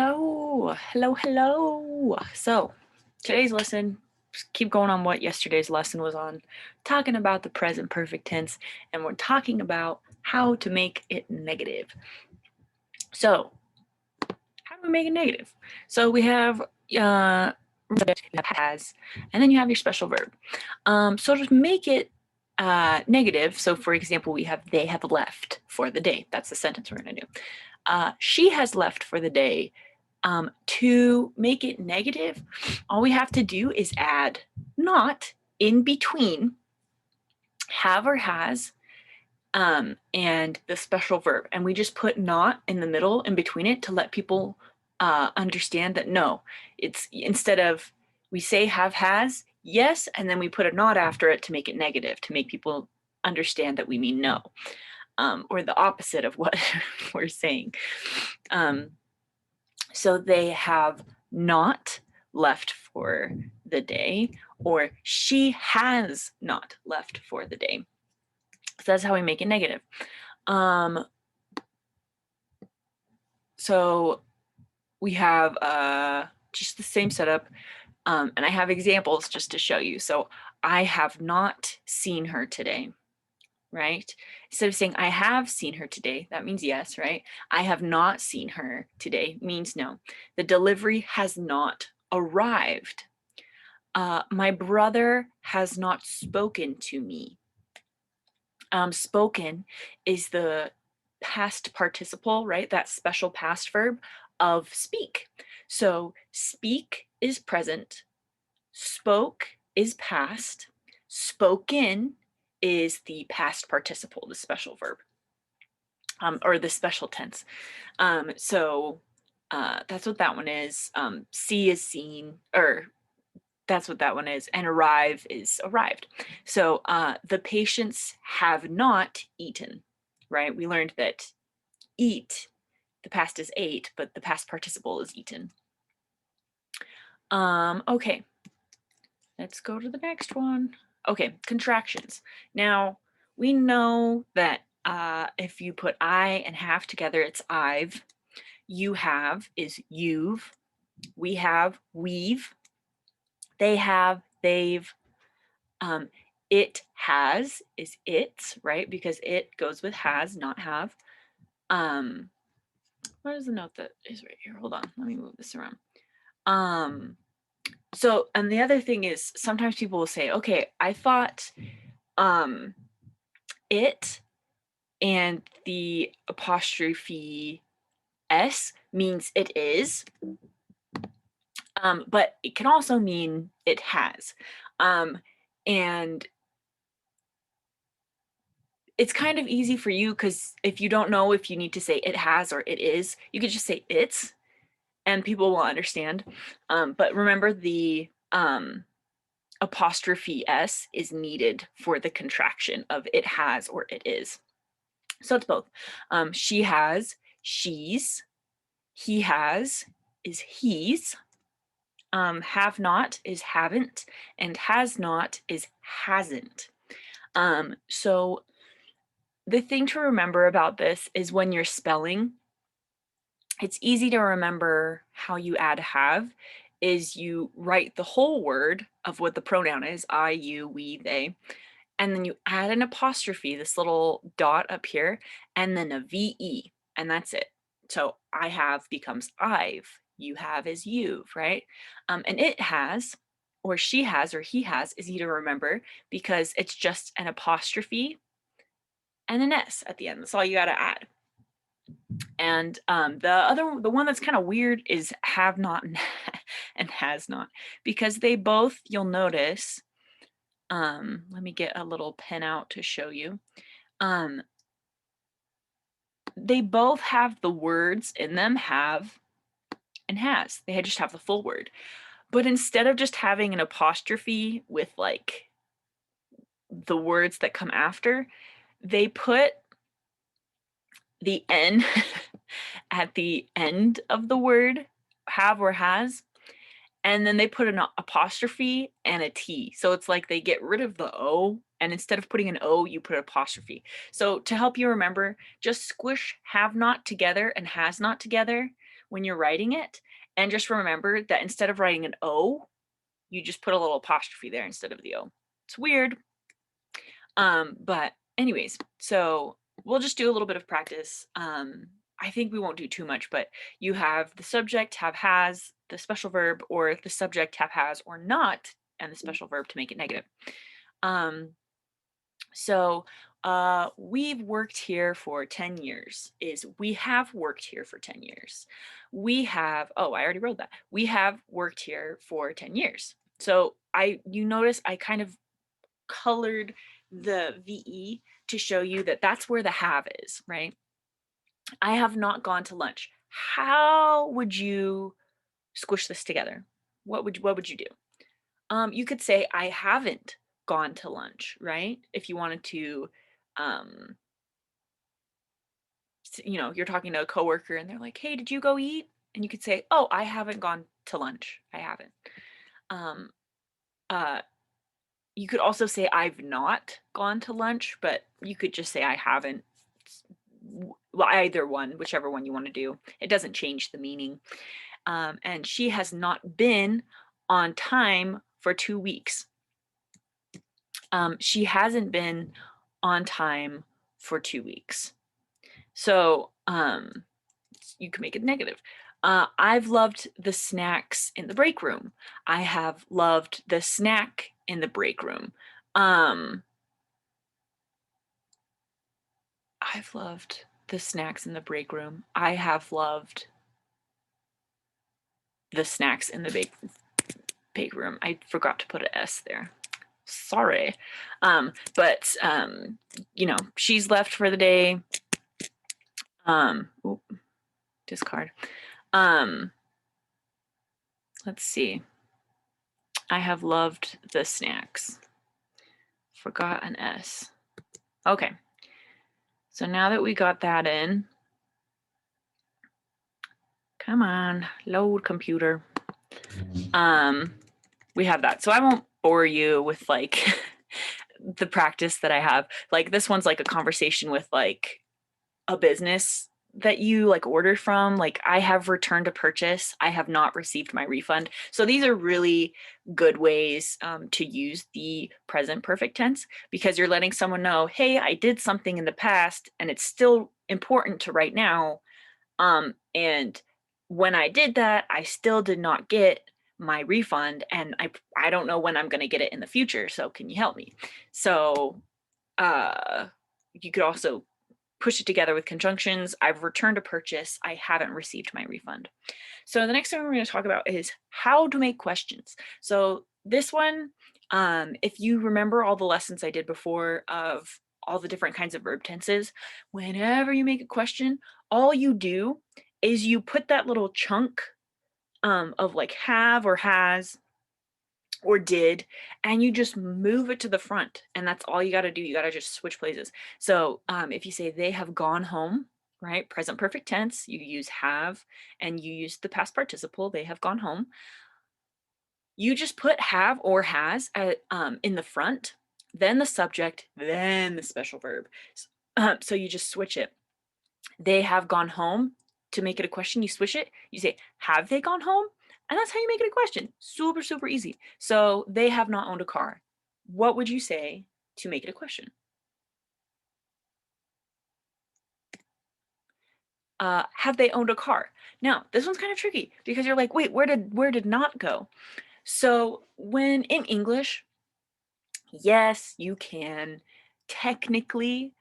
Hello, hello, hello. So today's lesson, just keep going on what yesterday's lesson was on, talking about the present perfect tense, and we're talking about how to make it negative. So, how do we make it negative? So we have has, and then you have your special verb. So to make it negative, so for example, we have they have left for the day. That's the sentence we're going to do. She has left for the day. To make it negative, all we have to do is add not in between have or has and the special verb. And we just put not in the middle in between it to let people understand that no, it's instead of we say have has, yes, and then we put a not after it to make it negative, to make people understand that we mean no, or the opposite of what we're saying. So they have not left for the day, or she has not left for the day. So that's how we make it negative. So we have just the same setup, and I have examples just to show you. So I have not seen her today, right? Instead of saying I have seen her today, that means yes, right? I have not seen her today means no. The delivery has not arrived. My brother has not spoken to me. Spoken is the past participle, right? That special past verb of speak. So speak is present, spoke is past, spoken is the past participle, the special verb, or the special tense. So that's what that one is. See is seen, or that's what that one is. And arrive is arrived. So the patients have not eaten, right? We learned that eat, the past is ate, but the past participle is eaten. Okay, let's go to the next one. Okay, contractions. Now, we know that if you put I and have together, it's I've. You have is you've. We have we've. They have they've. It has is its, right? Because it goes with has, not have. Where is the note that is right here? Hold on, let me move this around. So, and the other thing is sometimes people will say, okay, I thought it and the apostrophe s means it is, but it can also mean it has. And it's kind of easy for you because if you don't know if you need to say it has or it is, you could just say it's and people will understand. But remember the apostrophe s is needed for the contraction of it has or it is. So it's both. She has, she's, he has is he's, have not is haven't, and has not is hasn't. So the thing to remember about this is when you're spelling, it's easy to remember how you add have is you write the whole word of what the pronoun is, I, you, we, they, and then you add an apostrophe, this little dot up here, and then a VE, and that's it. So I have becomes I've, you have is you've, right? And it has, or she has, or he has is easy to remember because it's just an apostrophe and an S at the end. That's all you got to add. And the one that's kind of weird is have not and has not, because they both, you'll notice, let me get a little pen out to show you. They both have the words in them, have and has. They just have the full word. But instead of just having an apostrophe with like the words that come after, they put the N at the end of the word, have or has, and then they put an apostrophe and a T. So it's like they get rid of the O, and instead of putting an O, you put an apostrophe. So to help you remember, just squish have not together and has not together when you're writing it. And just remember that instead of writing an O, you just put a little apostrophe there instead of the O. It's weird. But anyways, so we'll just do a little bit of practice. I think we won't do too much, but you have the subject, have, has, the special verb, or the subject, have, has, or not, and the special verb to make it negative. So we've worked here for 10 years is we have worked here for 10 years. We have, oh, I already wrote that. We have worked here for 10 years. So you notice I kind of colored the VE to show you that that's where the have is, right? I have not gone to lunch. How would you squish this together? What would you do? You could say I haven't gone to lunch, right? If you wanted to, you're talking to a coworker and they're like, "Hey, did you go eat?" And you could say, "Oh, I haven't gone to lunch. I haven't." Um, uh, you could also say I've not gone to lunch, but you could just say I haven't. Well, either one, whichever one you want to do. It doesn't change the meaning. And she has not been on time for 2 weeks. She hasn't been on time for 2 weeks. So you can make it negative. I've loved the snacks in the break room. I have loved the snack in the break room. I've loved the snacks in the break room. I have loved the snacks in the bake room. I forgot to put an S there. Sorry. But she's left for the day. Discard. Let's see. I have loved the snacks. Forgot an S. Okay. So now that we got that in, come on, load computer. We have that. So I won't bore you with like the practice that I have. Like this one's like a conversation with like a business that you like ordered from. Like I have returned a purchase. I have not received my refund. So these are really good ways to use the present perfect tense because you're letting someone know, hey, I did something in the past and it's still important to right now. And when I did that, I still did not get my refund and I don't know when I'm going to get it in the future. So can you help me? So you could also push it together with conjunctions. I've returned a purchase. I haven't received my refund. So the next thing we're going to talk about is how to make questions. So this one, if you remember all the lessons I did before of all the different kinds of verb tenses, whenever you make a question, all you do is you put that little chunk of like have or has or did, and you just move it to the front. And that's all you got to do. You got to just switch places. So if you say they have gone home, right? Present perfect tense, you use have and you use the past participle, they have gone home. You just put have or has in the front, then the subject, then the special verb. So you just switch it. They have gone home. To make it a question, you switch it. You say, have they gone home? And that's how you make it a question. Super, super easy. So they have not owned a car. What would you say to make it a question? Have they owned a car? Now, this one's kind of tricky because you're like, wait, where did not go? So when in English, yes, you can technically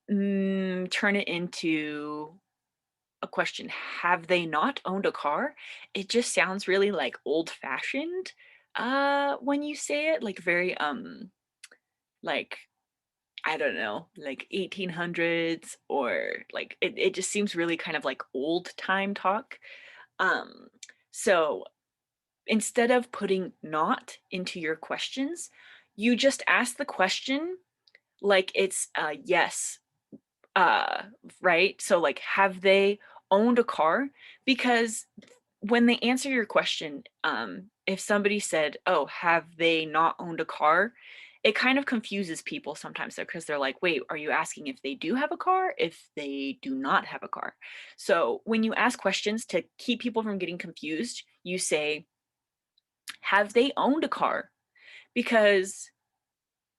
turn it into a question. Have they not owned a car? It just sounds really like old fashioned when you say it, like very like I don't know, like 1800s or like it just seems really kind of like old time talk. Um so instead of putting not into your questions, you just ask the question like it's yes, uh right? So like have they owned a car? Because when they answer your question, if somebody said, oh, have they not owned a car, it kind of confuses people sometimes because they're like, wait, are you asking if they do have a car, if they do not have a car? So when you ask questions to keep people from getting confused, you say, have they owned a car? Because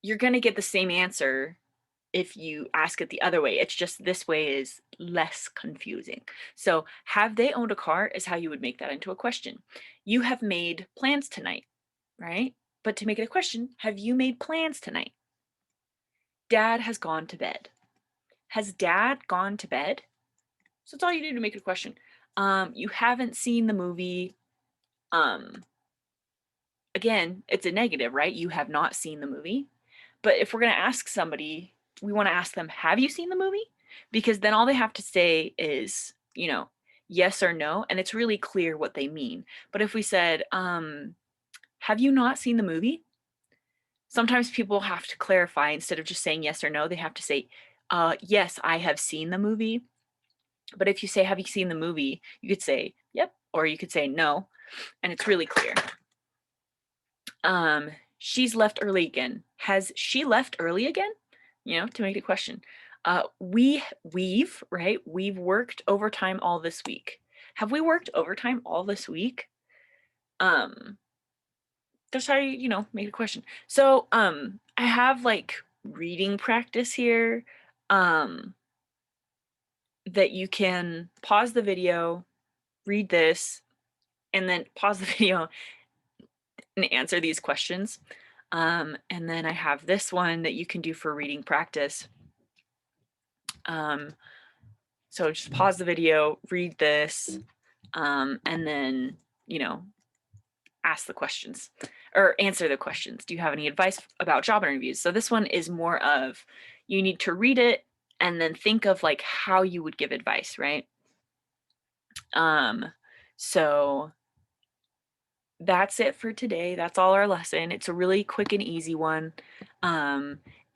you're going to get the same answer if you ask it the other way. It's just this way is less confusing. So, have they owned a car is how you would make that into a question. You have made plans tonight, right? But to make it a question, have you made plans tonight? Dad has gone to bed. Has dad gone to bed? So that's all you do to make it a question. You haven't seen the movie. Um, Again, it's a negative, right? You have not seen the movie. But if we're going to ask somebody, we want to ask them, have you seen the movie? Because then all they have to say is, yes or no. And it's really clear what they mean. But if we said, have you not seen the movie? Sometimes people have to clarify instead of just saying yes or no, they have to say, yes, I have seen the movie. But if you say, have you seen the movie? You could say, yep, or you could say no. And it's really clear. She's left early again. Has she left early again? To make it a question. We've worked overtime all this week. Have we worked overtime all this week? Um, that's how you make it a question. So, I have like reading practice here. Um, that you can pause the video, read this, and then pause the video and answer these questions. And then I have this one that you can do for reading practice. So just pause the video, read this, and then, ask the questions or answer the questions. Do you have any advice about job interviews? So this one is more of you need to read it and then think of like how you would give advice, right? So that's it for today. That's all our lesson. It's a really quick and easy one.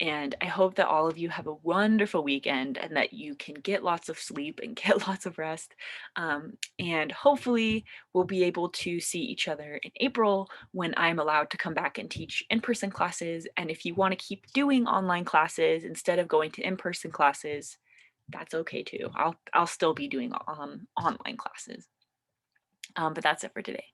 And I hope that all of you have a wonderful weekend and that you can get lots of sleep and get lots of rest. And hopefully, we'll be able to see each other in April when I'm allowed to come back and teach in person classes. And if you want to keep doing online classes instead of going to in person classes, that's okay too. I'll still be doing online classes. But that's it for today.